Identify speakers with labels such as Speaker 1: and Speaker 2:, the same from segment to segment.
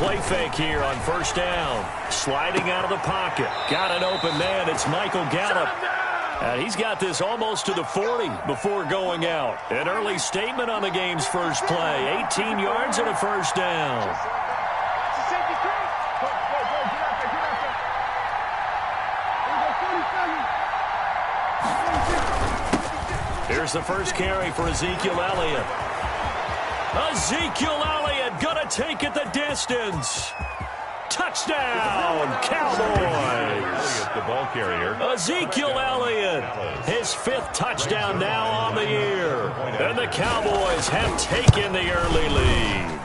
Speaker 1: play fake here on first down. Sliding out of the pocket. Got an open man. It's Michael Gallup. And he's got this almost to the 40 before going out. An early statement on the game's first play. 18 yards and a first down. Here's the first carry for Ezekiel Elliott. Ezekiel Elliott gonna take it the distance. Touchdown, Cowboys.
Speaker 2: The ball carrier.
Speaker 1: Ezekiel Elliott, his 5th touchdown now on the year. And the Cowboys have taken the early lead.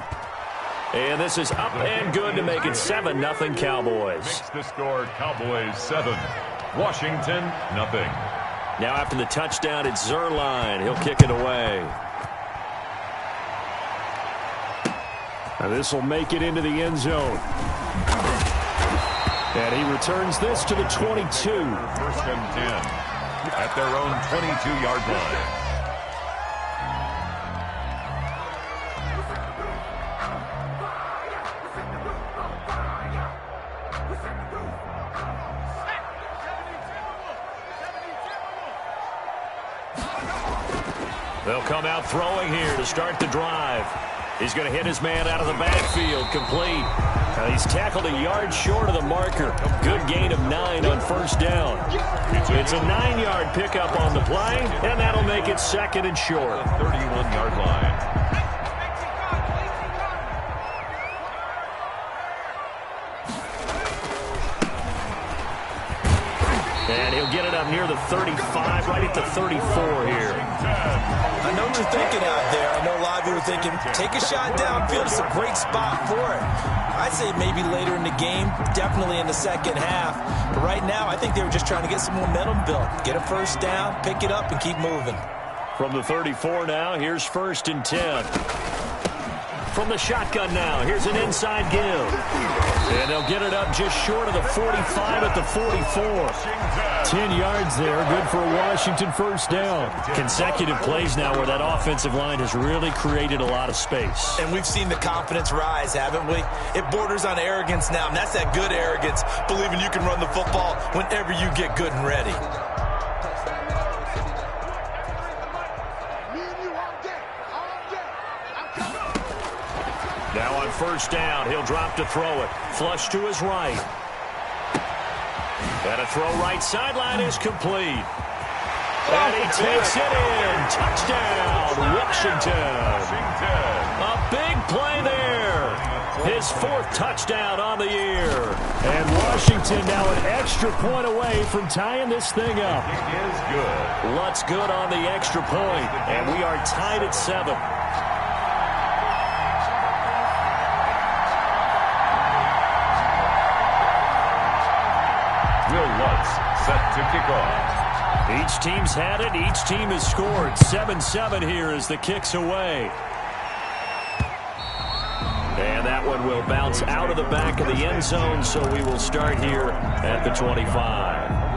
Speaker 1: And this is up and good to make it 7-0 Cowboys.
Speaker 2: Makes the score Cowboys 7, Washington 0.
Speaker 1: Now after the touchdown, it's Zerline. He'll kick it away. And this will make it into the end zone. And he returns this to the 22.
Speaker 2: 1st and 10 at their own 22-yard line.
Speaker 1: They'll come out throwing here to start the drive. He's going to hit his man out of the backfield, complete. He's tackled a yard short of the marker. Good gain of 9 on first down. It's a 9-yard pickup on the play, and that'll make it 2nd and short.
Speaker 2: 31-yard line.
Speaker 1: And he'll get it up near the 35, right at the 34 here.
Speaker 3: I know you're thinking out there. I know a lot of you are thinking, take a shot downfield. It's a great spot for it. I'd say maybe later in the game, definitely in the second half. But right now, I think they were just trying to get some momentum built. Get a first down, pick it up, and keep moving.
Speaker 1: From the 34 now, here's 1st and 10. From the shotgun now, here's an inside give. And they'll get it up just short of the 45 at the 44. 10 yards there, good for a Washington first down. Consecutive plays now where that offensive line has really created a lot of space.
Speaker 3: And we've seen the confidence rise, haven't we? It borders on arrogance now, and that's that good arrogance, believing you can run the football whenever you get good and ready.
Speaker 1: Now on first down, he'll drop to throw it. Flush to his right. And a throw right sideline is complete. And he takes it in. Touchdown, Washington. A big play there. His 4th touchdown on the year. And Washington now an extra point away from tying this thing up.
Speaker 2: It is good.
Speaker 1: Lutz good on the extra point. And we are tied at 7.
Speaker 2: Set to kick off.
Speaker 1: Each team's had it. Each team has scored. 7-7 here as the kick's away. And that one will bounce out of the back of the end zone, so we will start here at the 25.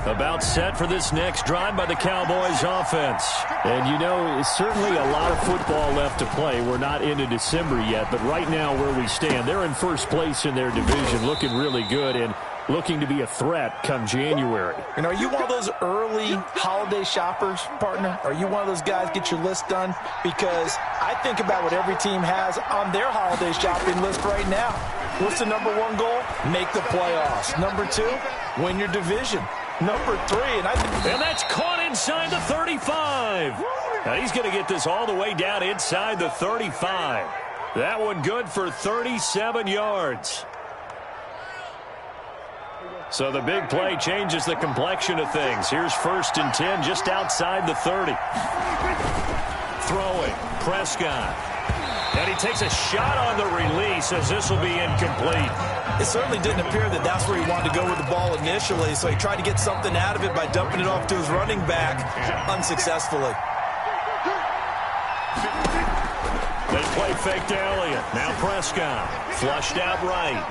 Speaker 1: About set for this next drive by the Cowboys offense. And you know, it's certainly a lot of football left to play. We're not into December yet, but right now where we stand, they're in first place in their division, looking really good and looking to be a threat come January.
Speaker 3: And are you one of those early holiday shoppers, partner? Are you one of those guys get your list done? Because I think about what every team has on their holiday shopping list right now. What's the number 1 goal? Make the playoffs. Number 2, win your division. Number 3, and
Speaker 1: that's caught inside the 35. Now he's going to get this all the way down inside the 35. That one good for 37 yards. So the big play changes the complexion of things. Here's 1st and 10 just outside the 30. Throwing, Prescott. And he takes a shot on the release as this will be incomplete.
Speaker 3: It certainly didn't appear that that's where he wanted to go with the ball initially, so he tried to get something out of it by dumping it off to his running back unsuccessfully.
Speaker 1: They play fake to Elliott. Now Prescott. Flushed out right.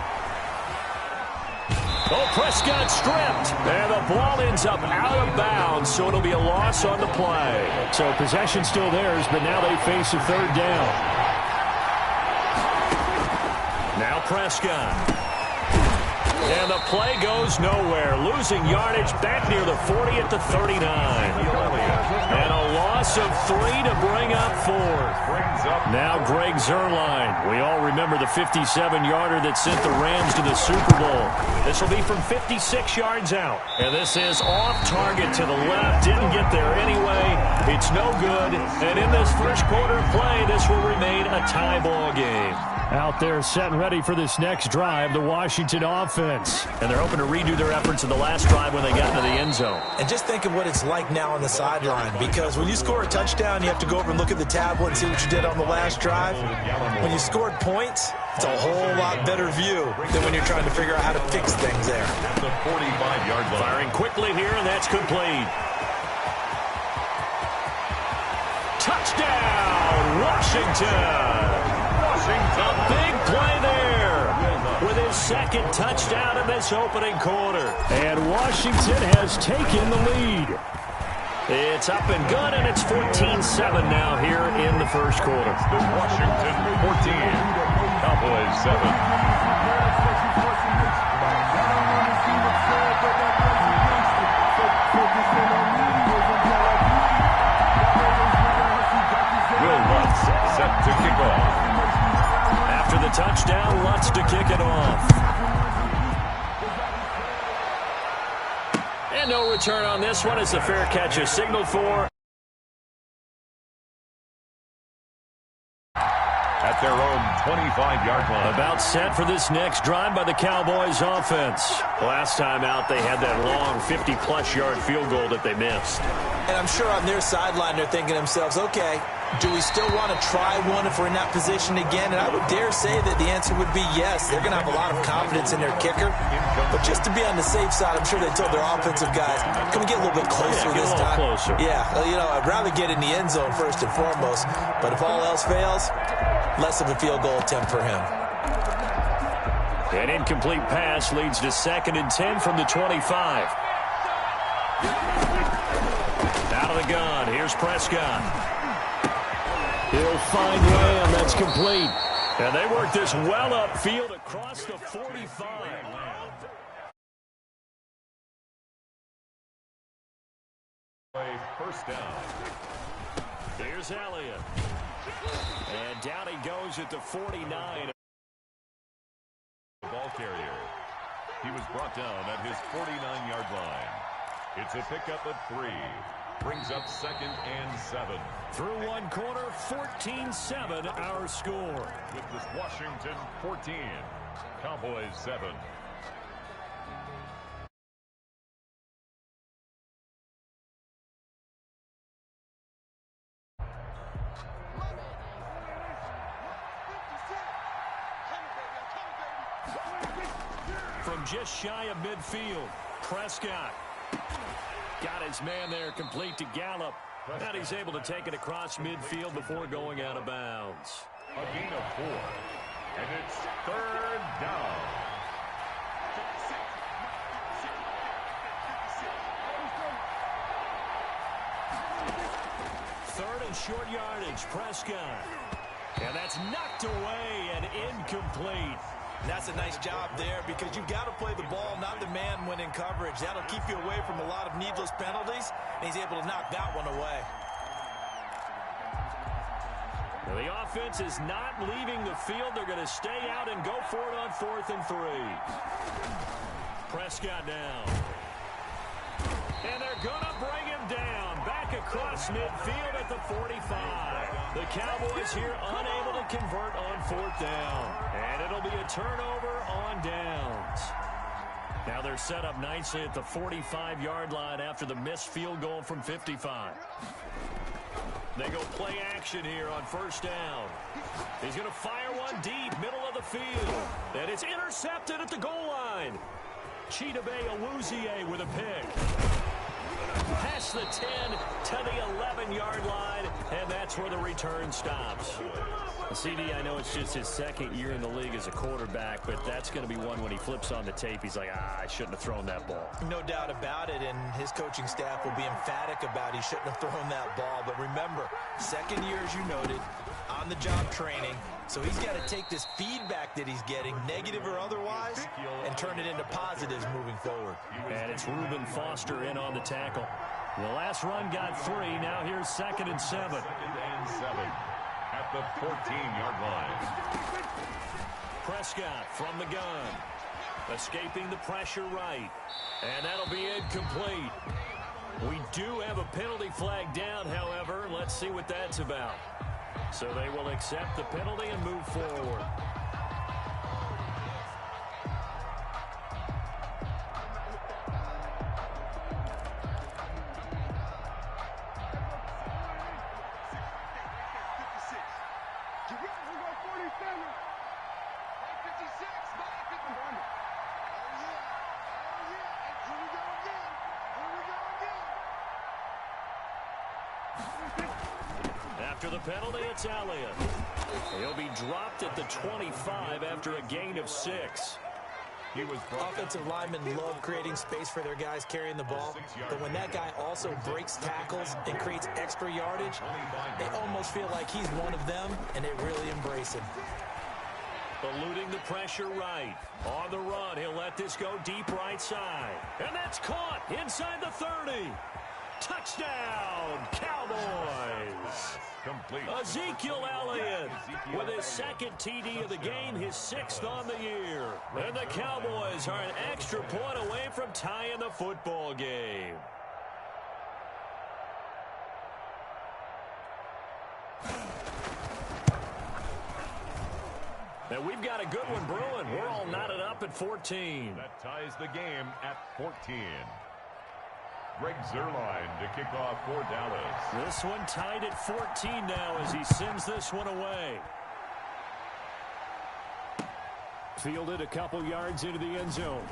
Speaker 1: Oh, Prescott stripped. And the ball ends up out of bounds, so it'll be a loss on the play. So possession still theirs, but now they face a third down. Now Prescott. And the play goes nowhere. Losing yardage back near the 40 at the 39. And a loss of 3 to bring up 4. Now Greg Zuerlein. We all remember the 57-yarder that sent the Rams to the Super Bowl. This will be from 56 yards out. And this is off target to the left. Didn't get there anyway. It's no good. And in this first quarter of play, this will remain a tie ball game. Out there set and ready for this next drive, the Washington offense. And they're hoping to redo their efforts in the last drive when they got into the end zone.
Speaker 3: And just think of what it's like now on the sideline, because when you score a touchdown, you have to go over and look at the tablet and see what you did on the last drive. When you scored points, it's a whole lot better view than when you're trying to figure out how to fix things there.
Speaker 2: At the 45-yard line.
Speaker 1: Firing quickly here, and that's complete. Touchdown, Washington! A big play there with his second touchdown in this opening quarter. And Washington has taken the lead. It's up and good, and it's 14-7 now here in the first quarter.
Speaker 2: Washington 14, Cowboys 7. Set to kick off.
Speaker 1: After the touchdown, Lutz to kick it off. And no return on this one as the fair catch is signaled for.
Speaker 2: At their own 25-yard line.
Speaker 1: About set for this next drive by the Cowboys offense. Last time out, they had that long 50-plus yard field goal that they missed.
Speaker 3: And I'm sure on their sideline they're thinking to themselves, okay, do we still want to try one if we're in that position again? And I would dare say that the answer would be yes. They're going to have a lot of confidence in their kicker. But just to be on the safe side, I'm sure they told their offensive guys, can we get a little bit closer this time?
Speaker 1: Closer.
Speaker 3: Yeah, you know, I'd rather get in the end zone first and foremost. But if all else fails, less of a field goal attempt for him.
Speaker 1: An incomplete pass leads to 2nd and 10 from the 25. Out of the gun, here's Prescott. He'll find Lamb. That's complete. And they work this well upfield across the 45.
Speaker 2: First down.
Speaker 1: Here's Elliott. And down he goes at the 49.
Speaker 2: Ball carrier. He was brought down at his 49-yard line. It's a pickup of 3. Brings up 2nd and 7.
Speaker 1: Through one quarter, 14-7 our score.
Speaker 2: With this Washington 14, Cowboys 7.
Speaker 1: From just shy of midfield, Prescott got his man there complete to Gallup. And he's able to take it across midfield before going out of bounds.
Speaker 2: A gain of 4. And it's 3rd down.
Speaker 1: Third and short yardage, Prescott. And that's knocked away and incomplete.
Speaker 3: That's a nice job there because you've got to play the ball, not the man when in coverage. That'll keep you away from a lot of needless penalties, and he's able to knock that one away.
Speaker 1: Well, the offense is not leaving the field. They're going to stay out and go for it on 4th and 3. Prescott down. And they're going to bring him down. Back across midfield at the 45. The Cowboys here unable to convert on 4th down. And it'll be a turnover on downs. Now they're set up nicely at the 45-yard line after the missed field goal from 55. They go play action here on 1st down. He's going to fire one deep, middle of the field. And it's intercepted at the goal line. Chidobe Awuzie with a pick. Past the 10 to the 11-yard line, and that's where the return stops. CD, I know it's just his second year in the league as a quarterback, but that's going to be one when he flips on the tape. He's like, I shouldn't have thrown that ball.
Speaker 3: No doubt about it, and his coaching staff will be emphatic about he shouldn't have thrown that ball. But remember, second year, as you noted, on-the-job training. So he's got to take this feedback that he's getting, negative or otherwise, and turn it into positives moving forward.
Speaker 1: And it's Reuben Foster in on the tackle. The last run got 3. Now here's 2nd and 7.
Speaker 2: 2nd and 7 at the 14-yard line.
Speaker 1: Prescott from the gun. Escaping the pressure right. And that'll be incomplete. We do have a penalty flag down, however. Let's see what that's about. So they will accept the penalty and move forward. After the penalty, it's Elliott. He'll be dropped at the 25 after a gain of 6.
Speaker 3: Offensive linemen love creating space for their guys carrying the ball, but when that guy also breaks tackles and creates extra yardage, they almost feel like he's one of them, and they really embrace him.
Speaker 1: Eluding the pressure right. On the run, he'll let this go deep right side. And that's caught inside the 30. Touchdown, Cowboys!
Speaker 2: Complete.
Speaker 1: Ezekiel Elliott with his 2nd TD of the game, his 6th on the year. And the Cowboys are an extra point away from tying the football game. And we've got a good one brewing. We're all knotted up at 14.
Speaker 2: That ties the game at 14. Greg Zuerlein to kick off for Dallas.
Speaker 1: This one tied at 14 now as he sends this one away. Fielded a couple yards into the end zone.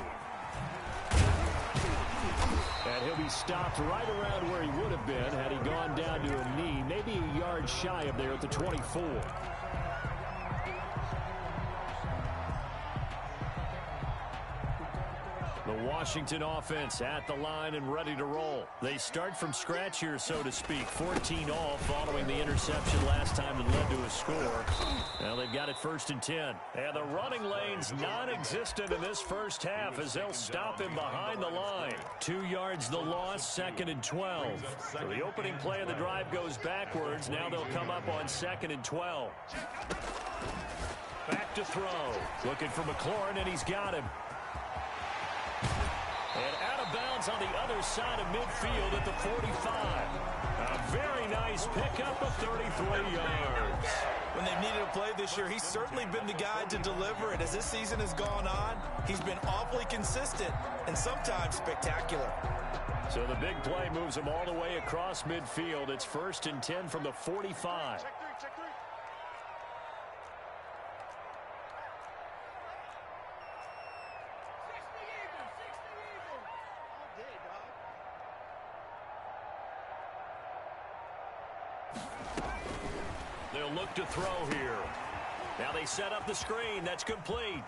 Speaker 1: And he'll be stopped right around where he would have been had he gone down to a knee, maybe a yard shy of there at the 24. The Washington offense at the line and ready to roll. They start from scratch here, so to speak. 14 all following the interception last time that led to a score. Now they've got it 1st and 10. And the running lane's non-existent in this first half as they'll stop him behind the line. 2 yards the loss, 2nd and 12. So the opening play of the drive goes backwards. Now they'll come up on 2nd and 12. Back to throw. Looking for McLaurin, and he's got him. And out of bounds on the other side of midfield at the 45. A very nice pickup of 33 yards.
Speaker 3: When they've needed a play this year, he's certainly been the guy to deliver it. As this season has gone on, he's been awfully consistent and sometimes spectacular.
Speaker 1: So the big play moves him all the way across midfield. It's 1st and 10 from the 45. They'll look to throw here. Now they set up the screen. That's complete.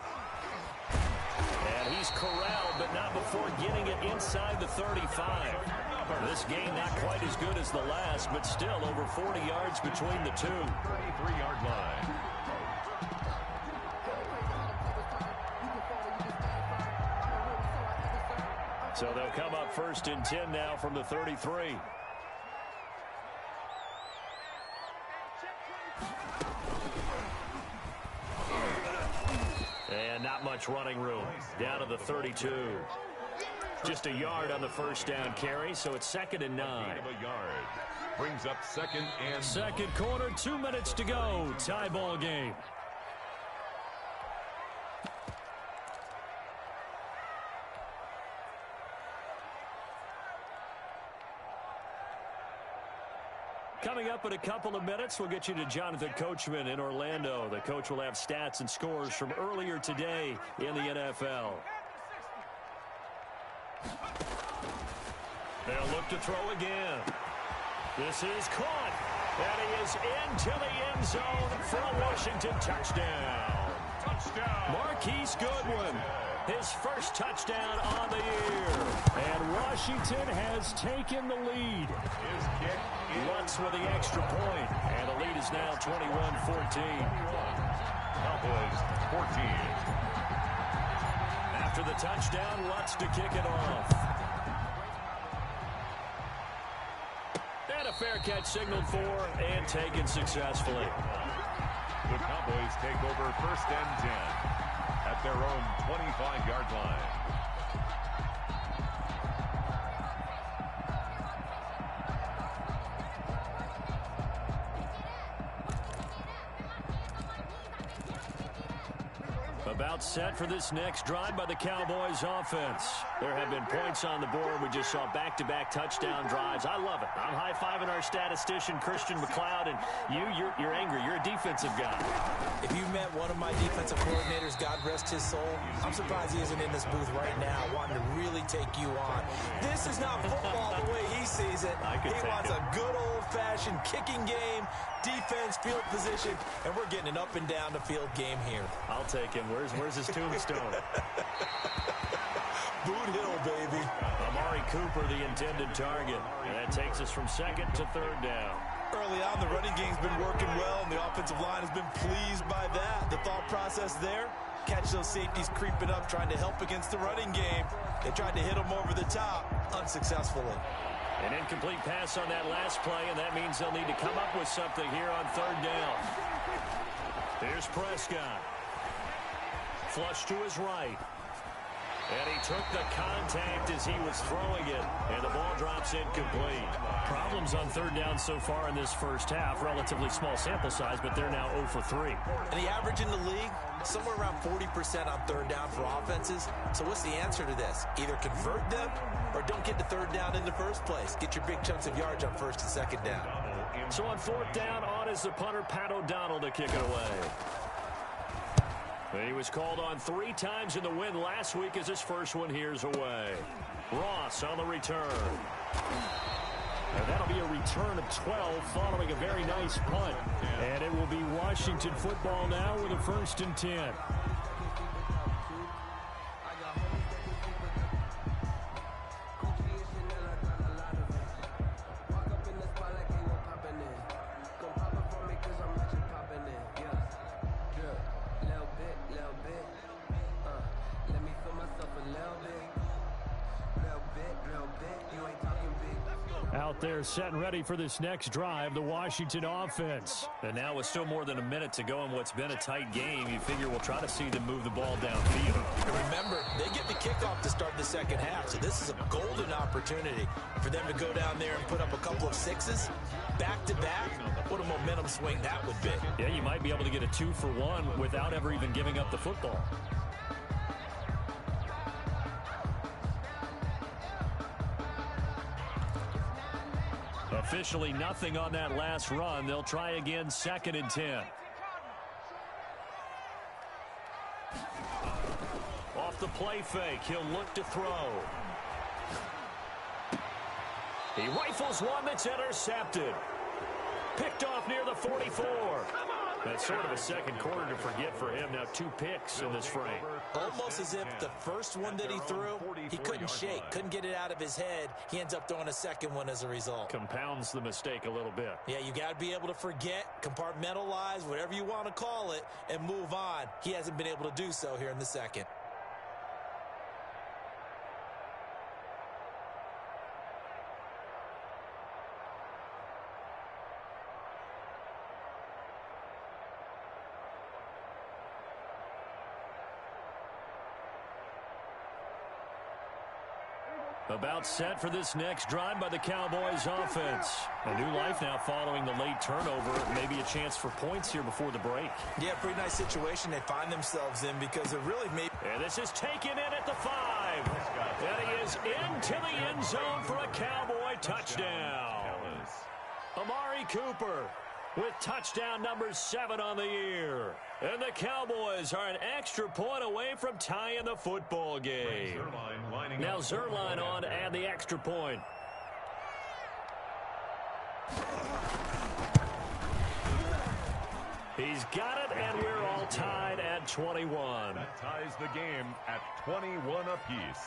Speaker 1: And he's corralled, but not before getting it inside the 35. This game not quite as good as the last, but still over 40 yards between the two.
Speaker 2: 33-yard line.
Speaker 1: So they'll come up 1st and 10 now from the 33. And not much running room. Down to the 32. Just a yard on the first down carry, so it's 2nd and 9.
Speaker 2: A yard. Brings up 2nd and...
Speaker 1: Second quarter, 2 minutes to go. Tie ball game. Coming up in a couple of minutes, we'll get you to Jonathan Coachman in Orlando. The coach will have stats and scores from earlier today in the NFL. They'll look to throw again. This is caught. And he is into the end zone for a Washington touchdown. Marquise Goodwin, his first touchdown on the year. And Washington has taken the lead. Lutz with the extra point. And the lead is now 21-14.
Speaker 2: Cowboys 14.
Speaker 1: After the touchdown, Lutz to kick it off. And a fair catch signaled for and taken successfully.
Speaker 2: The Cowboys take over 1st and 10 at their own 25-yard line.
Speaker 1: About set for this next drive by the Cowboys offense. There have been points on the board. We just saw back-to-back touchdown drives. I love it. I'm high-fiving our statistician, Christian McLeod, and you're angry. You're a defensive guy.
Speaker 3: If you met one of my defensive coordinators, God rest his soul, I'm surprised he isn't in this booth right now wanting to really take you on. This is not football the way he sees it. He wants a good old-fashioned kicking game, defense, field position, and we're getting an up-and-down the field game here.
Speaker 1: I'll take him. Where's his tombstone?
Speaker 3: Boot Hill, baby.
Speaker 1: Amari Cooper, the intended target. And that takes us from 2nd to 3rd down.
Speaker 3: Early on, the running game's been working well, and the offensive line has been pleased by that. The thought process there, catch those safeties creeping up, trying to help against the running game. They tried to hit them over the top, unsuccessfully.
Speaker 1: An incomplete pass on that last play, and that means they'll need to come up with something here on 3rd down. Here's Prescott. Flush to his right. And he took the contact as he was throwing it, and the ball drops incomplete. Problems on 3rd down so far in this first half. Relatively small sample size, but they're now 0 for 3.
Speaker 3: And the average in the league, somewhere around 40% on 3rd down for offenses. So what's the answer to this? Either convert them or don't get to 3rd down in the first place. Get your big chunks of yards on 1st and 2nd down.
Speaker 1: So on 4th down, on is the punter, Pat O'Donnell, to kick it away. He was called on 3 times in the win last week as his first one here's away. Ross on the return. And that'll be a return of 12 following a very nice punt. And it will be Washington football now with a 1st and 10. Out there set and ready for this next drive, the Washington offense. And now with still more than a minute to go in what's been a tight game, you figure we'll try to see them move the ball downfield.
Speaker 3: And remember, they get the kickoff to start the 2nd half, so this is a golden opportunity for them to go down there and put up a couple of 6s back-to-back. What a momentum swing that would be.
Speaker 1: Yeah, you might be able to get a 2-for-1 without ever even giving up the football. Officially nothing on that last run. They'll try again 2nd and 10. Off the play fake, he'll look to throw. He rifles one that's intercepted. Picked off near the 44. That's sort of a second quarter to forget for him. Now 2 picks in this frame.
Speaker 3: Almost as if the first one that he threw, he couldn't shake, couldn't get it out of his head. He ends up throwing a second one as a result.
Speaker 1: Compounds the mistake a little bit.
Speaker 3: Yeah, you got to be able to forget, compartmentalize, whatever you want to call it, and move on. He hasn't been able to do so here in the 2nd.
Speaker 1: About set for this next drive by the Cowboys offense. A new life now following the late turnover. Maybe a chance for points here before the break.
Speaker 3: Yeah, pretty nice situation they find themselves in because it really made...
Speaker 1: And this is taken in at the 5. And he is into the end zone for a Cowboy touchdown. Amari Cooper with touchdown number 7 on the year. And the Cowboys are an extra point away from tying the football game. Now Zerline on to add the extra point. He's got it, and we're all tied at 21.
Speaker 2: That ties the game at 21 apiece.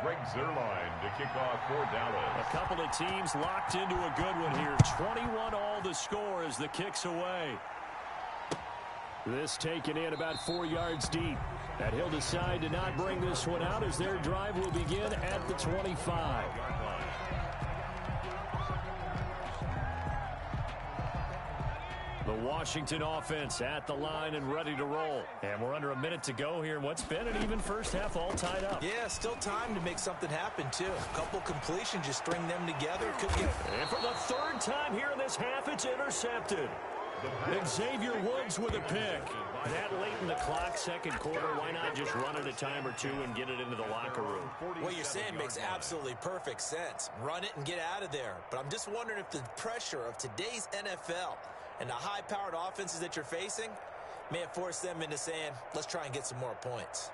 Speaker 2: Greg Zerline to kick off for Dallas.
Speaker 1: A couple of teams locked into a good one here. 21 all the score as the kick's away. This taken in about 4 yards deep. And he'll decide to not bring this one out as their drive will begin at the 25. The Washington offense at the line and ready to roll. And we're under a minute to go here in what's been an even first half, all tied up.
Speaker 3: Yeah, still time to make something happen, too. A couple completions, just string them together.
Speaker 1: And for the third time here in this half, it's intercepted. Xavier Woods with a pick. That late in the clock, second quarter, why not just run it a time or two and get it into the locker room?
Speaker 3: What you're saying makes absolutely perfect sense. Run it and get out of there. But I'm just wondering if the pressure of today's NFL and the high-powered offenses that you're facing may have forced them into saying, let's try and get some more points.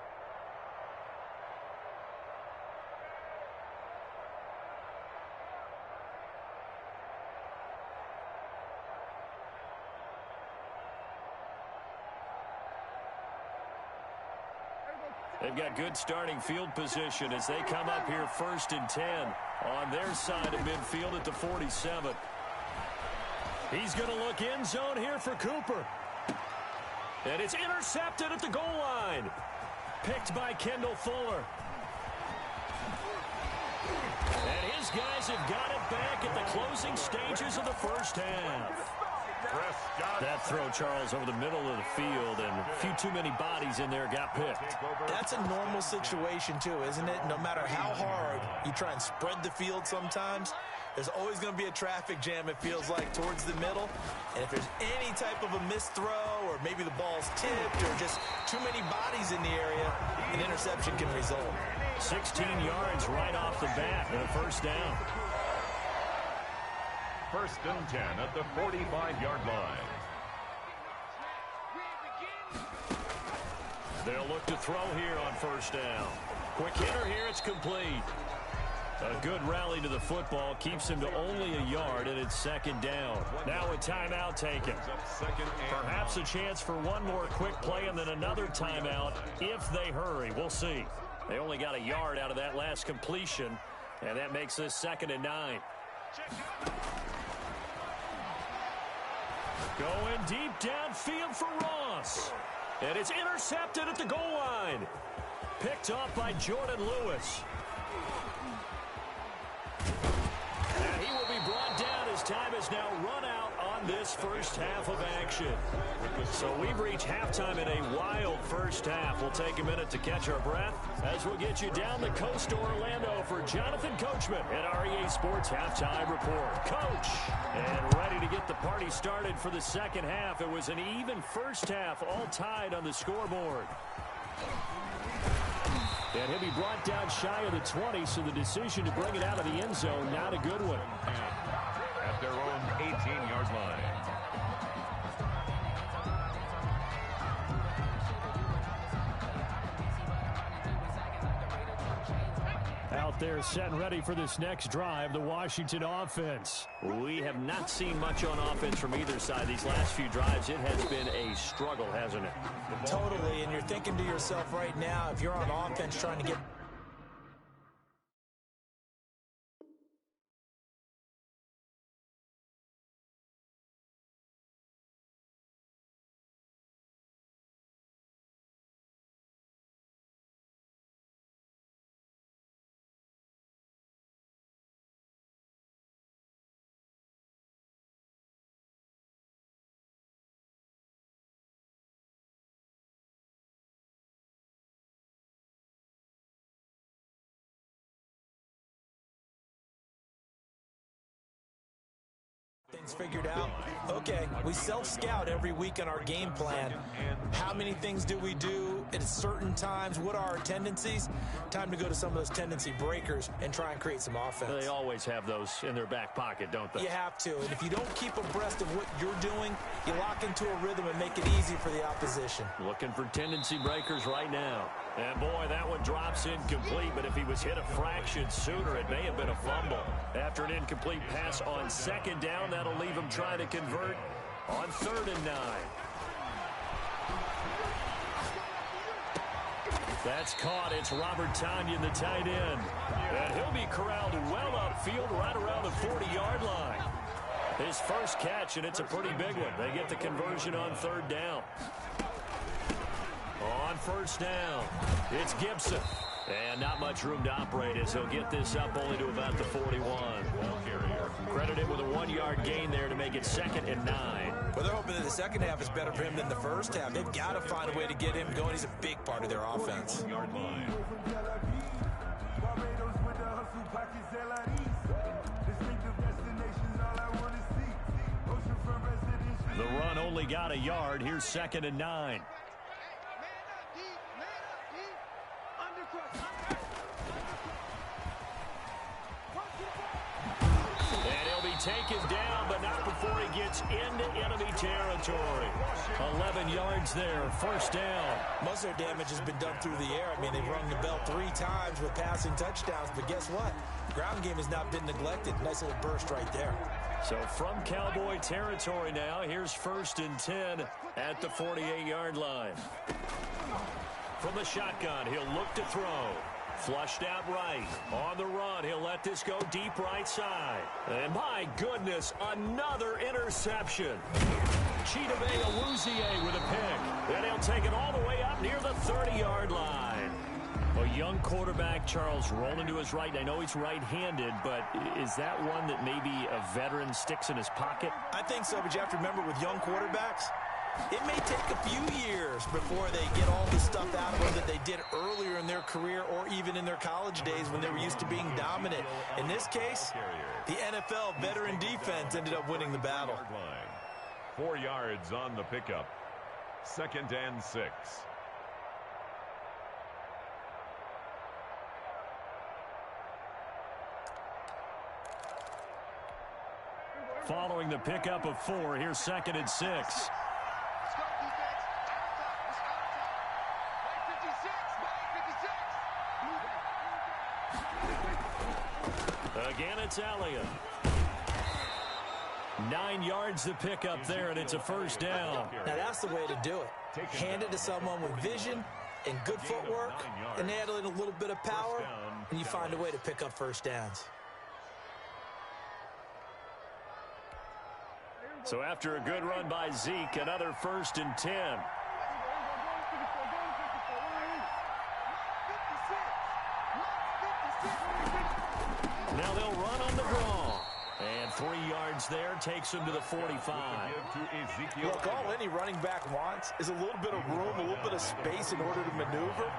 Speaker 1: They've got good starting field position as they come up here 1st and 10 on their side of midfield at the 47. He's going to look end zone here for Cooper. And it's intercepted at the goal line. Picked by Kendall Fuller. And his guys have got it back at the closing stages of the first half. That throw, Charles, over the middle of the field, and a few too many bodies in there got picked.
Speaker 3: That's a normal situation, too, isn't it? No matter how hard you try and spread the field sometimes, there's always going to be a traffic jam, it feels like, towards the middle. And if there's any type of a missed throw or maybe the ball's tipped or just too many bodies in the area, an interception can result.
Speaker 1: 16 yards right off the bat and a first down.
Speaker 2: 1st and 10 at the 45-yard line.
Speaker 1: They'll look to throw here on first down. Quick hitter here, it's complete. A good rally to the football keeps him to only a yard, and it's 2nd down. Now a timeout taken. Perhaps a chance for one more quick play and then another timeout if they hurry. We'll see. They only got a yard out of that last completion, and that makes this 2nd and 9. Going deep downfield for Ross. And it's intercepted at the goal line. Picked off by Jordan Lewis. And he will be brought down as time has now run out on this first half of action. So we've reached halftime in a wild first half. We'll take a minute to catch our breath as we'll get you down the coast to Orlando for Jonathan Coachman at REA Sports Halftime Report. Coach, and ready to get the party started for the second half. It was an even first half, all tied on the scoreboard. And he'll be brought down shy of the 20, so the decision to bring it out of the end zone, not a good one.
Speaker 2: At their own 18-yard line.
Speaker 1: Out there set and ready for this next drive, the Washington offense. We have not seen much on offense from either side these last few drives. It has been a struggle, hasn't it?
Speaker 3: Totally, and you're thinking to yourself right now, if you're on offense trying to get things figured out. Okay, we self-scout every week in our game plan. How many things do we do at certain times? What are our tendencies? Time to go to some of those tendency breakers and try and create some offense.
Speaker 1: They always have those in their back pocket, don't they?
Speaker 3: You have to, and if you don't keep abreast of what you're doing, you lock into a rhythm and make it easy for the opposition.
Speaker 1: Looking for tendency breakers right now. And boy, that one drops incomplete, but if he was hit a fraction sooner, it may have been a fumble. After an incomplete pass on second down, that'll leave him trying to convert on 3rd and 9. That's caught. It's Robert Tonyan, the tight end. And he'll be corralled well upfield right around the 40-yard line. His first catch, and it's a pretty big one. They get the conversion on 3rd down. On 1st down, it's Gibson. And not much room to operate as he'll get this up only to about the 41. Credited with a 1-yard gain there to make it 2nd and 9.
Speaker 3: Well, they're hoping that the second half is better for him than the first half. They've got to find a way to get him going. He's a big part of their offense.
Speaker 1: The run only got a yard. Here's 2nd and 9. Taken down, but not before he gets into enemy territory. 11 yards there, 1st down.
Speaker 3: Most of their damage has been done through the air. I mean, they've rung the bell 3 times with passing touchdowns, but guess what? Ground game has not been neglected. Nice little burst right there.
Speaker 1: So from Cowboy territory now, here's 1st and 10 at the 48-yard line. From the shotgun, he'll look to throw. Flushed out right. On the run, he'll let this go deep right side. And my goodness, another interception. Chidobe Awuzie with a pick. And he'll take it all the way up near the 30-yard line. A young quarterback, Charles, rolling to his right. I know he's right-handed, but is that one that maybe a veteran sticks in his pocket?
Speaker 3: I think so, but you have to remember with young quarterbacks, it may take a few years before they get all the stuff out of them that they did earlier in their career or even in their college days when they were used to being dominant. In this case, the NFL veteran defense ended up winning the battle.
Speaker 2: 4 yards on the pickup. 2nd and 6.
Speaker 1: Following the pickup of 4, here's 2nd and 6. Again, it's Elliott. 9 yards to pick up there, and it's a 1st down.
Speaker 3: Now, that's the way to do it. Hand it to someone with vision and good footwork, and add in a little bit of power, and you find a way to pick up 1st downs.
Speaker 1: So after a good run by Zeke, another 1st and 10. Now they'll run on the draw. And 3 yards there takes him to the 45.
Speaker 3: Look, all any running back wants is a little bit of room, a little bit of space in order to maneuver.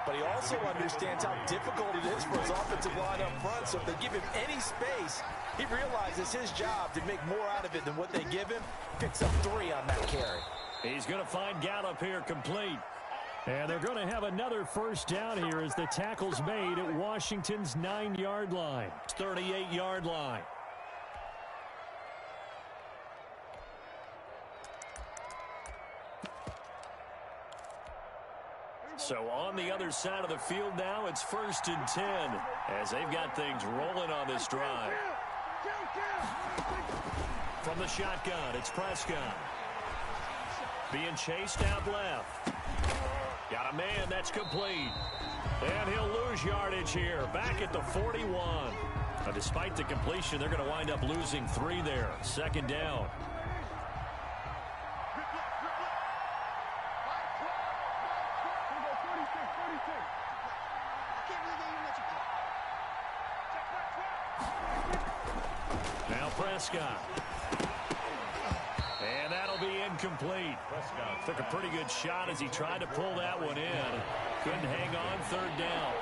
Speaker 3: But he also understands how difficult it is for his offensive line up front. So if they give him any space, he realizes his job to make more out of it than what they give him. Picks up 3 on that carry.
Speaker 1: He's going to find Gallup here complete. And they're going to have another 1st down here as the tackle's made at Washington's 9-yard line. 38-yard line. So on the other side of the field now, it's 1st and 10 as they've got things rolling on this drive. From the shotgun, it's Prescott. Being chased out left. Got a man, that's complete. And he'll lose yardage here, back at the 41. Now, despite the completion, they're going to wind up losing 3 there. 2nd down. Now Prescott. And that'll be incomplete. Prescott took a pretty good shot as he tried to pull that one in. Couldn't hang on, 3rd down.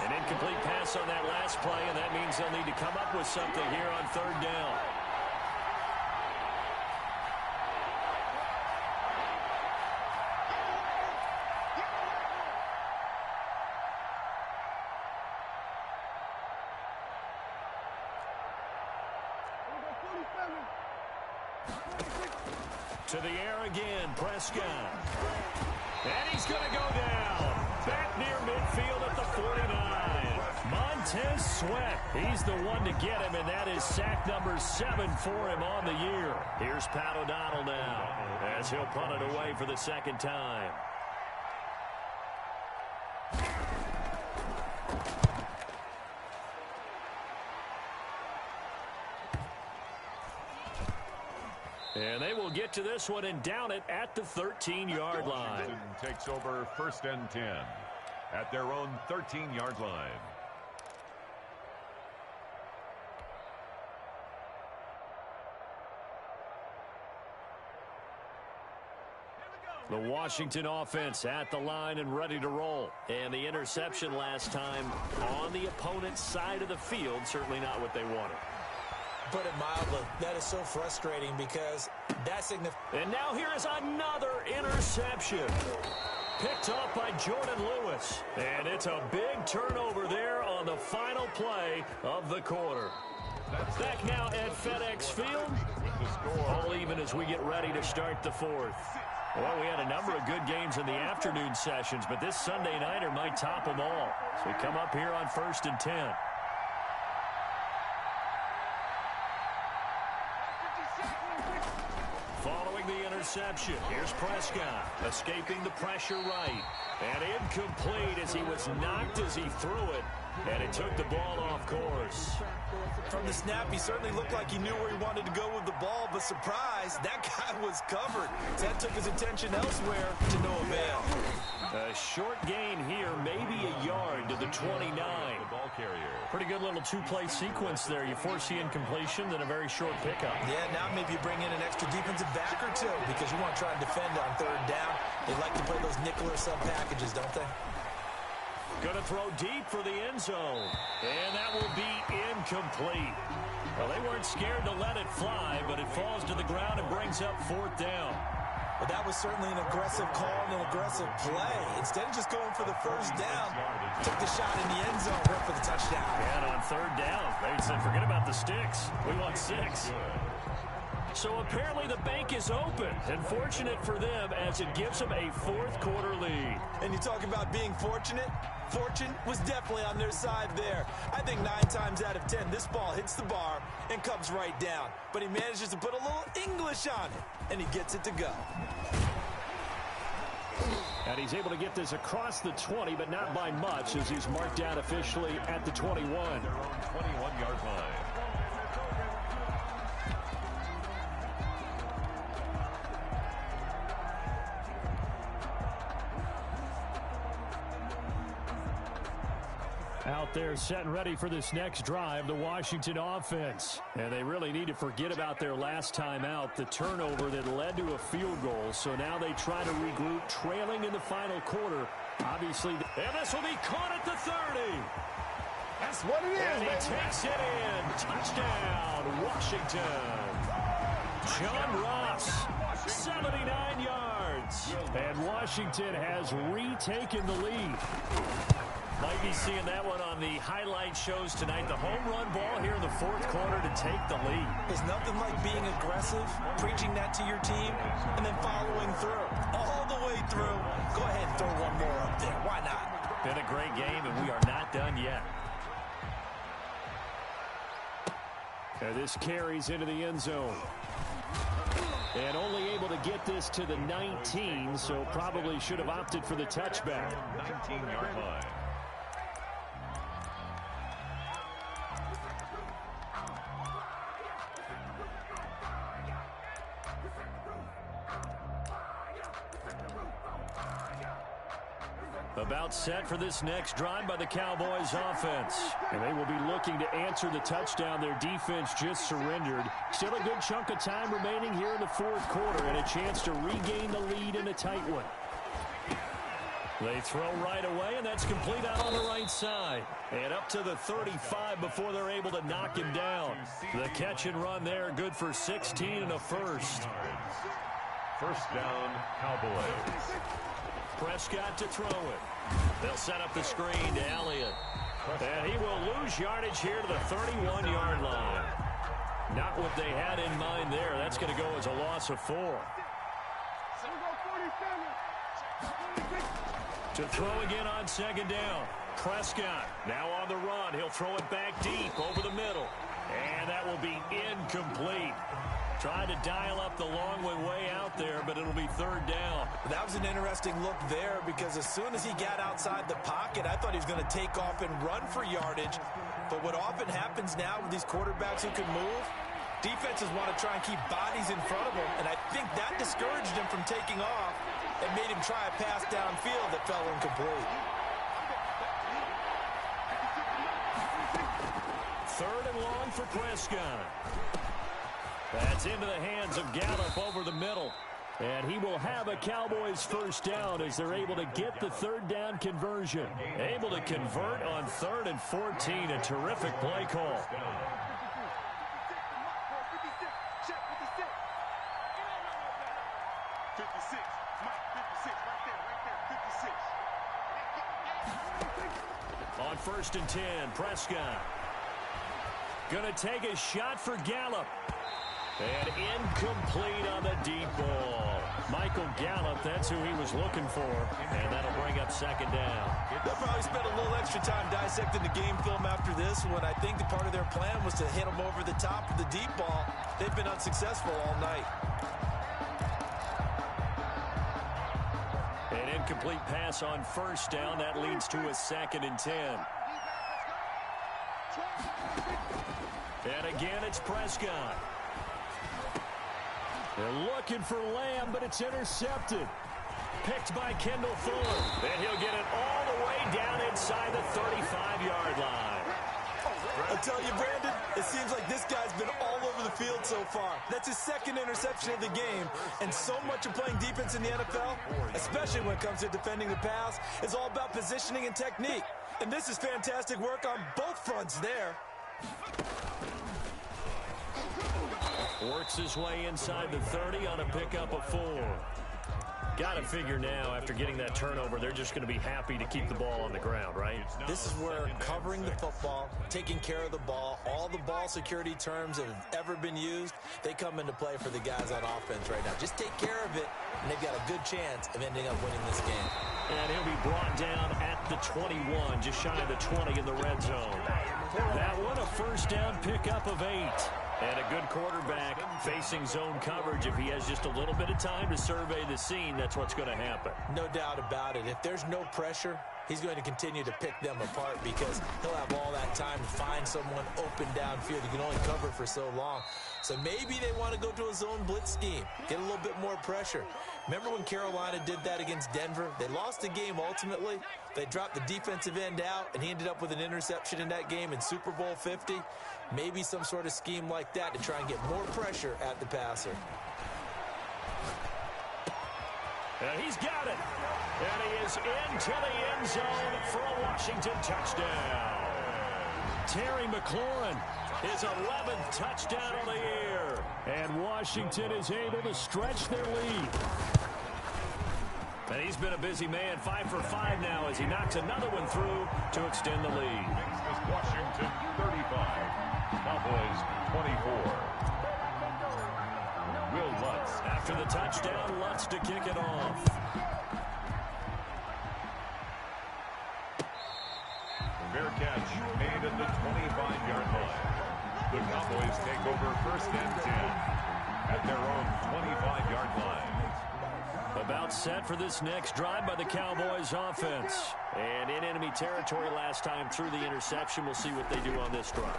Speaker 1: An incomplete pass on that last play, and that means they'll need to come up with something here on 3rd down. To the air again, Prescott. And he's going to go down. Back near midfield at the 49. Montez Sweat, he's the one to get him, and that is sack number 7 for him on the year. Here's Pat O'Donnell now, as he'll punt it away for the second time. And they will get to this one and down it at the 13-yard line.
Speaker 2: Washington takes over 1st and 10 at their own 13-yard line.
Speaker 1: The Washington offense at the line and ready to roll. And the interception last time on the opponent's side of the field, certainly not what they wanted.
Speaker 3: Put it mildly, that is so frustrating because that's significant.
Speaker 1: And now here is another interception. Picked off by Jordan Lewis. And it's a big turnover there on the final play of the quarter. Back now at FedEx Field. All even as we get ready to start the 4th. Well, we had a number of good games in the afternoon sessions, but this Sunday nighter might top them all. So we come up here on 1st and 10. Following the interception, here's Prescott, escaping the pressure right. And incomplete as he was knocked as he threw it. And it took the ball off course.
Speaker 3: From the snap, he certainly looked like he knew where he wanted to go with the ball, but surprise, that guy was covered. So that took his attention elsewhere to no avail.
Speaker 1: A short gain here, maybe a yard to the 29.
Speaker 2: The ball carrier.
Speaker 1: Pretty good little two-play sequence there. You force the incompletion, then a very short pickup.
Speaker 3: Yeah, now maybe you bring in an extra defensive back or two because you want to try and defend on 3rd down. They like to play those nickel or sub packages, don't they?
Speaker 1: Going to throw deep for the end zone. And that will be incomplete. Well, they weren't scared to let it fly, but it falls to the ground and brings up 4th down.
Speaker 3: Well, that was certainly an aggressive call and an aggressive play. Instead of just going for the 1st down, took the shot in the end zone, went for the touchdown.
Speaker 1: And on 3rd down, they said, forget about the sticks. We want 6. So apparently the bank is open, and fortunate for them as it gives them a 4th quarter lead.
Speaker 3: And you talk about being fortunate. Fortune was definitely on their side there. I think 9 times out of 10, this ball hits the bar and comes right down. But he manages to put a little English on it, and he gets it to go.
Speaker 1: And he's able to get this across the 20, but not by much, as he's marked out officially at the 21.
Speaker 2: Their own 21-yard line.
Speaker 1: Out there set and ready for this next drive, the Washington offense. And they really need to forget about their last time out, the turnover that led to a field goal. So now they try to regroup, trailing in the final quarter. Obviously, and this will be caught at the 30.
Speaker 4: That's what it is,
Speaker 1: and he
Speaker 4: baby.
Speaker 1: takes it in. Touchdown, Washington. John Ross, 79 yards. And Washington has retaken the lead. Might be seeing that one on the highlight shows tonight. The home run ball here in the 4th quarter to take the lead.
Speaker 3: There's nothing like being aggressive, preaching that to your team, and then following through. All the way through. Go ahead and throw one more up there. Why not?
Speaker 1: Been a great game, and we are not done yet. And this carries into the end zone. And only able to get this to the 19, so probably should have opted for the touchback.
Speaker 2: 19-yard line.
Speaker 1: About set for this next drive by the Cowboys offense. And they will be looking to answer the touchdown their defense just surrendered. Still a good chunk of time remaining here in the 4th quarter and a chance to regain the lead in a tight one. They throw right away, and that's complete out on the right side. And up to the 35 before they're able to knock him down. The catch and run there, good for 16 and a first.
Speaker 2: 1st down, Cowboys.
Speaker 1: Prescott to throw it. They'll set up the screen to Elliott. And he will lose yardage here to the 31-yard line. Not what they had in mind there. That's going to go as a loss of 4. To throw again on second down. Prescott now on the run. He'll throw it back deep over the middle. And that will be incomplete. Trying to dial up the long way out there, but it'll be third down.
Speaker 3: That was an interesting look there because as soon as he got outside the pocket, I thought he was going to take off and run for yardage. But what often happens now with these quarterbacks who can move, defenses want to try and keep bodies in front of them, and I think that discouraged him from taking off and made him try a pass downfield that fell incomplete.
Speaker 1: Third and long for Prescott. That's into the hands of Gallup over the middle. And he will have a Cowboys first down as they're able to get the third down conversion. Able to convert on 3rd and 14. A terrific play call. On 1st and 10, Prescott. Gonna take a shot for Gallup. And incomplete on the deep ball. Michael Gallup, that's who he was looking for. And that'll bring up second down.
Speaker 3: They'll probably spend a little extra time dissecting the game film after this one. I think the part of their plan was to hit him over the top of the deep ball. They've been unsuccessful all night.
Speaker 1: An incomplete pass on first down. That leads to a 2nd and 10. And again, it's Prescott. They're looking for Lamb, but it's intercepted. Picked by Kendall Fuller. And he'll get it all the way down inside the 35-yard line.
Speaker 3: I'll tell you, Brandon, it seems like this guy's been all over the field so far. That's his 2nd interception of the game. And so much of playing defense in the NFL, especially when it comes to defending the pass, is all about positioning and technique. And this is fantastic work on both fronts there.
Speaker 1: Works his way inside the 30 on a pickup of 4. Got to figure now, after getting that turnover, they're just going to be happy to keep the ball on the ground, right?
Speaker 3: This is where covering the football, taking care of the ball, all the ball security terms that have ever been used, they come into play for the guys on offense right now. Just take care of it, and they've got a good chance of ending up winning this game.
Speaker 1: And he'll be brought down at the 21, just shy of the 20 in the red zone. That one, a first down pickup of 8. And a good quarterback facing zone coverage. If he has just a little bit of time to survey the scene, that's what's going to happen.
Speaker 3: No doubt about it. If there's no pressure, he's going to continue to pick them apart because he'll have all that time to find someone open downfield. You can only cover for so long. So maybe they want to go to a zone blitz scheme, get a little bit more pressure. Remember when Carolina did that against Denver? They lost the game ultimately. They dropped the defensive end out, and he ended up with an interception in that game in Super Bowl 50. Maybe some sort of scheme like that to try and get more pressure at the passer.
Speaker 1: And he's got it. And he is into the end zone for a Washington touchdown. Terry McLaurin, his 11th touchdown of the year. And Washington is able to stretch their lead. And he's been a busy man, 5 for 5 now as he knocks another one through to extend the lead.
Speaker 2: Washington 35. Cowboys 24. Will Lutz.
Speaker 1: After the touchdown, Lutz to kick it off.
Speaker 2: Fair catch made at the 25-yard line. The Cowboys take over 1st and 10 at their own 25-yard line.
Speaker 1: About set for this next drive by the Cowboys offense. And in enemy territory last time through the interception. We'll see what they do on this drive.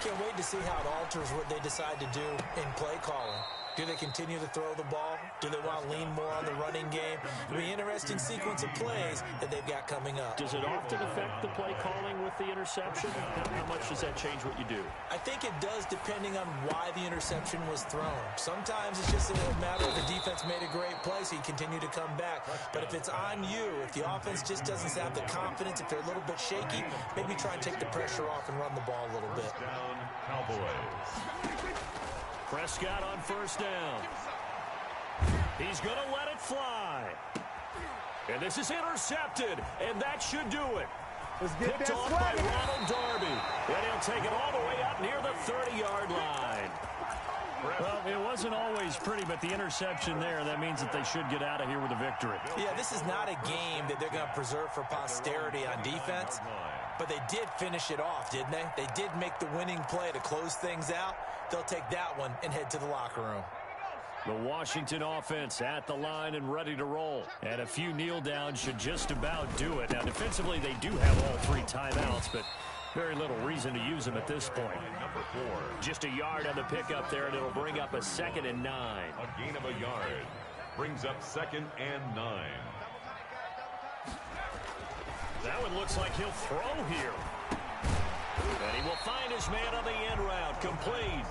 Speaker 3: Can't wait to see how it alters what they decide to do in play calling. Do they continue to throw the ball? Do they want to lean more on the running game? It'll be an interesting sequence of plays that they've got coming up.
Speaker 1: Does it often affect the play calling with the interception? How much does that change what you do?
Speaker 3: I think it does depending on why the interception was thrown. Sometimes it's just a matter of the defense made a great play, so you continue to come back. But if it's on you, if the offense just doesn't have the confidence, if they're a little bit shaky, maybe try and take the pressure off and run the ball a little bit.
Speaker 2: Down, Cowboys.
Speaker 1: Prescott on first down. He's going to let it fly. And this is intercepted, and that should do it. Picked off by Ronald Darby. And he'll take it all the way up near the 30-yard line. Well, it wasn't always pretty, but the interception there, that means that they should get out of here with a victory.
Speaker 3: Yeah, this is not a game that they're going to preserve for posterity on defense, but they did finish it off, didn't they? They did make the winning play to close things out. They'll take that one and head to the locker room.
Speaker 1: The Washington offense at the line and ready to roll. And a few kneel downs should just about do it. Now, defensively, they do have all 3 timeouts, but very little reason to use them at this point.
Speaker 2: Number 4.
Speaker 1: Just a yard on the pickup there, and it'll bring up a 2nd and 9.
Speaker 2: A gain of a yard. Brings up 2nd and 9.
Speaker 1: That one looks like he'll throw here. And he will find his man on the end route. Complete.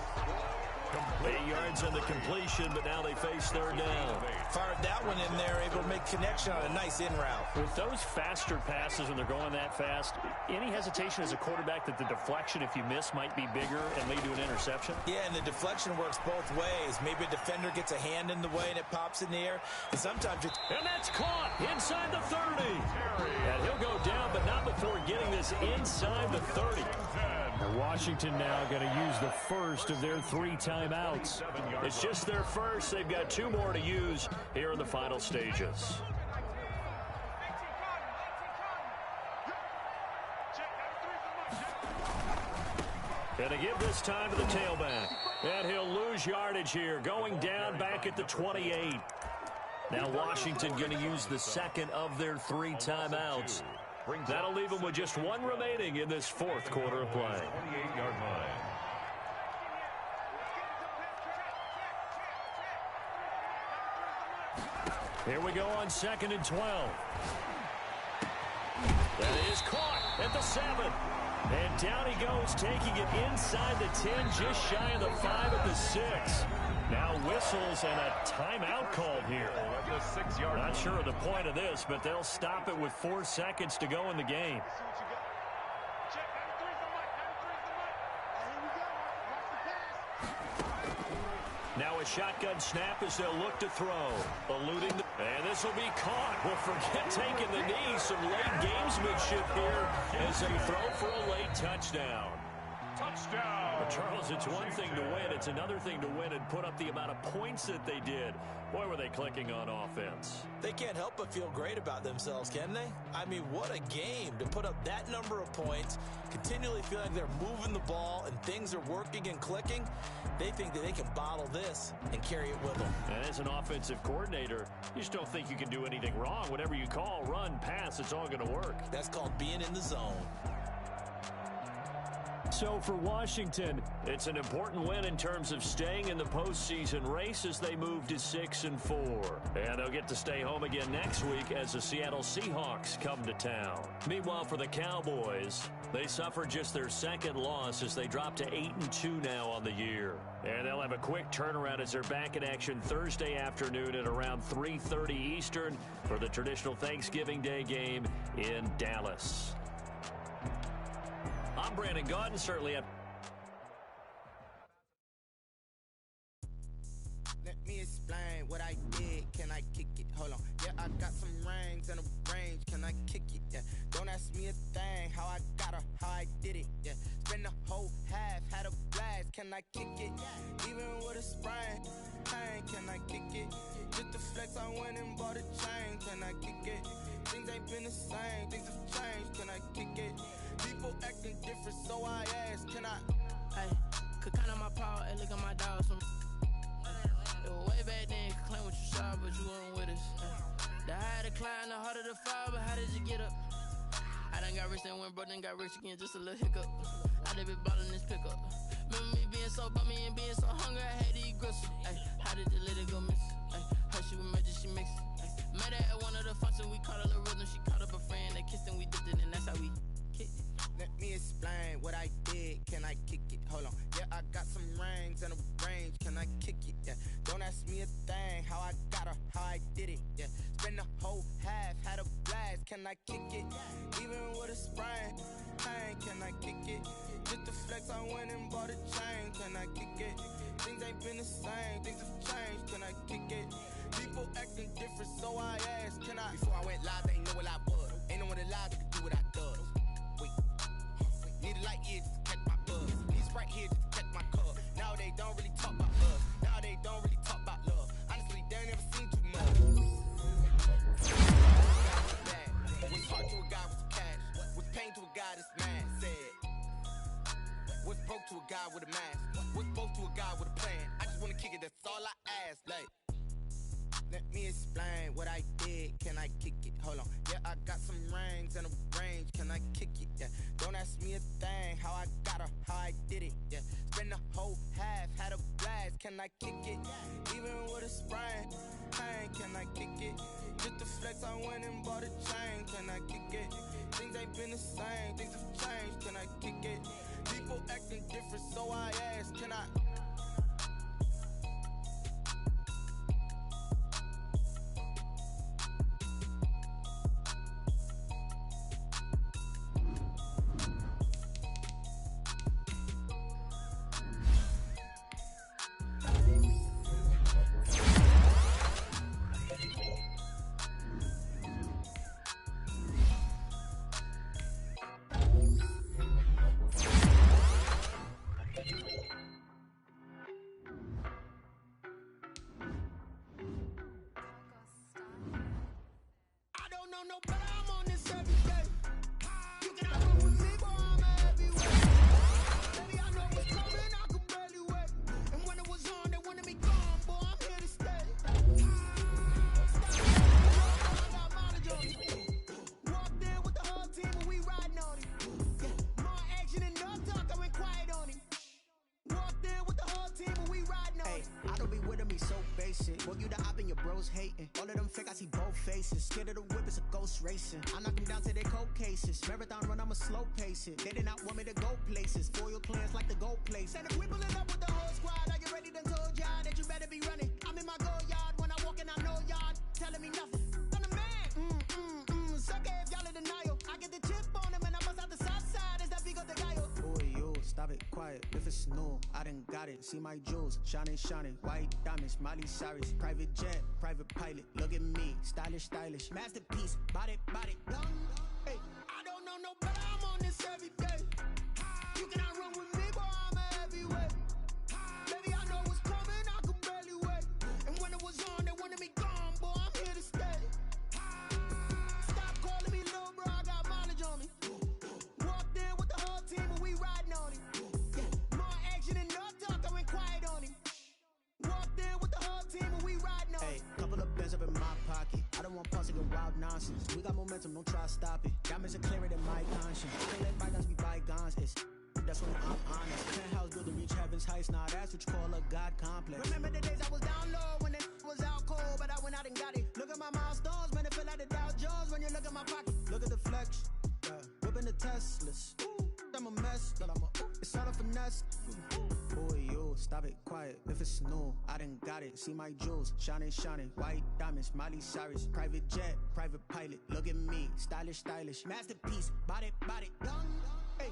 Speaker 1: 8 yards on the completion, but now they face 3rd down.
Speaker 3: Fired that one in there, able to make connection on a nice in route.
Speaker 1: With those faster passes when they're going that fast, any hesitation as a quarterback that the deflection, if you miss, might be bigger and lead to an interception?
Speaker 3: Yeah, and the deflection works both ways. Maybe a defender gets a hand in the way and it pops in the air. And sometimes it's...
Speaker 1: And that's caught inside the 30. And he'll go down, but not before getting this inside the 30. And Washington now going to use the first of their 3 timeouts. It's just their first. They've got 2 more to use here in the final stages. And to give this time to the tailback. And he'll lose yardage here, going down back at the 28. Now Washington going to use the 2nd of their 3 timeouts. That'll leave them with just 1 remaining in this 4th quarter of play.
Speaker 2: 28-yard line.
Speaker 1: Here we go on 2nd and 12. That is caught at the 7. And down he goes, taking it inside the 10, just shy of the 5 at the 6. Now whistles and a timeout called here. Not sure of the point of this, but they'll stop it with 4 seconds to go in the game. Now a shotgun snap as they'll look to throw. Eluding the... And this will be caught. Well, forget taking the knee. Some late gamesmanship here as they throw for a late touchdown.
Speaker 2: Touchdown!
Speaker 1: But Charles, it's one thing to win. It's another thing to win and put up the amount of points that they did. Boy, were they clicking on offense.
Speaker 3: They can't help but feel great about themselves, can they? I mean, what a game to put up that number of points, continually feeling like they're moving the ball and things are working and clicking. They think that they can bottle this and carry it with them.
Speaker 1: And as an offensive coordinator, you just don't think you can do anything wrong. Whatever you call, run, pass, it's all going to work.
Speaker 3: That's called being in the zone.
Speaker 1: So for Washington, it's an important win in terms of staying in the postseason race as they move to 6-4. And they'll get to stay home again next week as the Seattle Seahawks come to town. Meanwhile, for the Cowboys, they suffered just their 2nd loss as they drop to 8-2 now on the year. And they'll have a quick turnaround as they're back in action Thursday afternoon at around 3:30 Eastern for the traditional Thanksgiving Day game in Dallas. I'm Brandon Gaudin, certainly up.
Speaker 5: Let me explain what I did. Can I kick it? Hold on. Yeah, I got some rings and a range. Can I kick it? Yeah. Don't ask me a thing. How I got her, how I did it. Yeah. Spend the whole half, had a blast. Can I kick it? Even with a sprain. Pain, can I kick it? Just to flex, I went and bought a chain. Can I kick it? Things ain't been the same. Things have changed. Can I kick it? People acting different, so I ask, can I?
Speaker 6: Hey, could count on my power and look at my dogs. It was way back then, could claim what you saw, but you weren't with us. The higher the climb, the harder the fall, but how did you get up? I done got rich and went broke, then got rich again, just a little hiccup. I done been ballin' this pickup. Remember me being so bummy and being so hungry, I had to eat gristle. Ay, how did you let it go miss? Ay, her she was magic, she mixed it. Met her at one of the functions, we caught a little rhythm, she caught up a friend, they kissed and we dipped it, and that's how we kicked it.
Speaker 5: Let me explain what I did. Can I kick it? Hold on. Yeah, I got some rings and a range. Can I kick it? Yeah. Don't ask me a thing. How I got her, how I did it. Yeah. Spend the whole half, had a blast. Can I kick it? Even with a sprain. Pain, can I kick it? Just to flex, I went and bought a chain. Can I kick it? Things ain't been the same. Things have changed. Can I kick it? People acting different, so I asked, can I? Before I went live, they ain't know what I was. Ain't no one alive that could do what I does. Wait. Need a light here just to catch my buzz. Need Sprite here just to catch my cup. Now they don't really talk about us. did, can I kick it? Hold on, yeah, I got some rings and a range, can I kick it? Yeah, don't ask me a thing, how I got her, how I did it. Yeah, spend the whole half, had a blast, can I kick it? Even with a sprain, pain, can I kick it? Just the flex, I went and bought a chain, can I kick it? Things ain't been the same, things have changed, can I kick it? People acting different, so I ask, can I? No, but I'm on this every day. You cannot run with me, boy, I'm everywhere. Baby, I know what's coming, I could barely wait. And when it was on, they wanted me gone, boy, I'm here to stay. I got mileage on me. Walked in with the whole team and we riding on him. Yeah, more action and no talk, I went quiet on him. Walked in with the whole team and we riding on him.
Speaker 7: I don't be with him, he's so basic. Well, you the op and your bros hating. All of them fake, I see both faces. Scared of the whip, it's a ghost racing. I knock them down to their cold cases. Marathon run, I'ma slow pace it. They did not want me to go places. Foil plans like the gold place. And if we pulling up with the whole squad, are you ready? Done told y'all that you better be running. I'm in my go yard. When I walk in, I know y'all telling me nothing. I'm the man. Sucker if y'all in denial. I get the chip on him and I bust out the south side. Is that Vigo de Gallo? Boy, yo, stop it, quiet. If it's new, I done got it. See my jewels, shining, shining. White diamonds, Miley Cyrus. Private jet, private pilot. Look at me, stylish, stylish. Masterpiece, body, body, done.
Speaker 5: Hey, I don't know no, but I'm on this every day. You cannot run with me, boy, I'm everywhere. Baby, I know what's coming, I could barely wait. And when it was on, they wanted me gone, boy, I'm here to stay. Stop calling me little bro, I got mileage on me. Walked in with the whole team and we riding on him. Yeah, more action and no talk, I went quiet on him. Walked in with the whole team and we riding on him.
Speaker 7: Hey, couple of bands up in my pocket. I don't want pause to get wild nonsense. We got momentum, don't try to stop it. Diamonds are clearer than my conscience. I can't let bygones be bygones. That's when I'm honest. Penthouse built to reach heaven's heights. Now that's what you call a God complex.
Speaker 5: Remember the days I was down low when it was out cold, but I went out and got it. Look at my milestones, man, it feel like the Dow Jones when you look at my pocket.
Speaker 7: Look at the flex, whipping the Teslas. I'm a mess, but it's all a finesse. Boy, yo, stop it, quiet. If it's new, I done got it. See my jewels, shining, shining. White diamonds, Miley Cyrus. Private jet, private pilot. Look at me, stylish, stylish.
Speaker 5: Masterpiece, body, body, done. Hey,